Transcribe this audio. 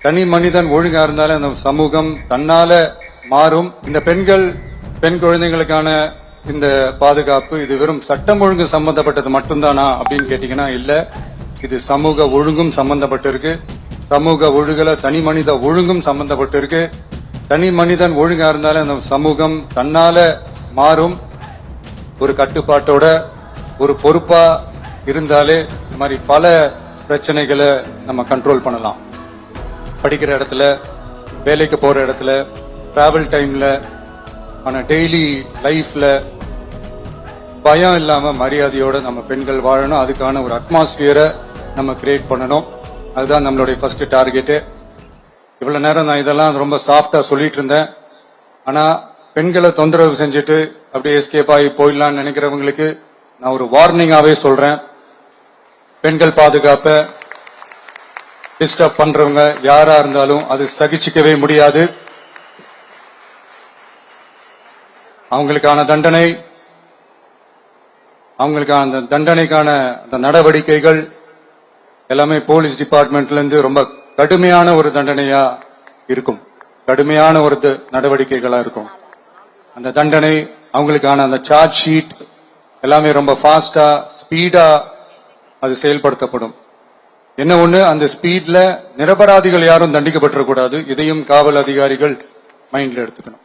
தனி மனிதன் ஒழுங்கா இருந்தாலே அந்த சமூகம் தன்னால மாறும். இந்த பெண் குழந்தைகளுக்கான இந்த பாதுகாப்பு இது வெறும் சட்டம் ஒழுங்கு சம்பந்தப்பட்டது மட்டும்தானா அப்படின்னு கேட்டீங்கன்னா இல்ல. இது சமூக ஒழுங்கும் சம்பந்தப்பட்டிருக்கு. சமூக ஒழுகல தனி மனித ஒழுங்கும் சம்பந்தப்பட்டிருக்கு. தனி மனிதன் ஒழுங்கா இருந்தாலே அந்த சமூகம் தன்னால மாறும். ஒரு கட்டுப்பாட்டோட ஒரு பொறுப்பா இருந்தாலே இந்த மாதிரி பல பிரச்சனைகளை நம்ம கண்ட்ரோல் பண்ணலாம். படிக்கிற இடத்துல, வேலைக்கு போற இடத்துல, டிராவல் டைம்ல, டெய்லி லைஃப்ல பயம் இல்லாம மரியாதையோட நம்ம பெண்கள் வாழணும். அதுக்கான ஒரு அட்மாஸ்பியரை நம்ம கிரியேட் பண்ணணும். அதுதான் நம்மளுடைய ஃபர்ஸ்ட் டார்கெட்டு. இவ்வளவு நேரம் நான் இதெல்லாம் ரொம்ப சாஃப்டா சொல்லிட்டு இருந்தேன். ஆனா பெண்களை தொந்தரவு செஞ்சுட்டு அப்படியே எஸ்கேப் ஆகி போயிடலாம்னு நினைக்கிறவங்களுக்கு நான் ஒரு வார்னிங்காவே சொல்றேன். பெண்கள் பாதுகாப்பை டிஸ்டர்ப் பண்றவங்க யாரா இருந்தாலும் அது சகிச்சுக்கவே முடியாது. அவங்களுக்கான தண்டனைக்கான அந்த நடவடிக்கைகள் எல்லாமே போலீஸ் டிபார்ட்மெண்ட்ல இருந்து ரொம்ப கடுமையான ஒரு தண்டனையா இருக்கும். கடுமையான ஒரு நடவடிக்கைகளா இருக்கும். அந்த தண்டனை அவங்களுக்கான அந்த சார்ஜ் ஷீட் எல்லாமே ரொம்ப ஃபாஸ்டா ஸ்பீடா அது செயல்படுத்தப்படும். என்ன ஒண்ணு, அந்த ஸ்பீட்ல நிரபராதிகள் யாரும் தண்டிக்கப்பட்டிருக்கூடாது. இதையும் காவல் அதிகாரிகள் மைண்ட்ல எடுத்துக்கணும்.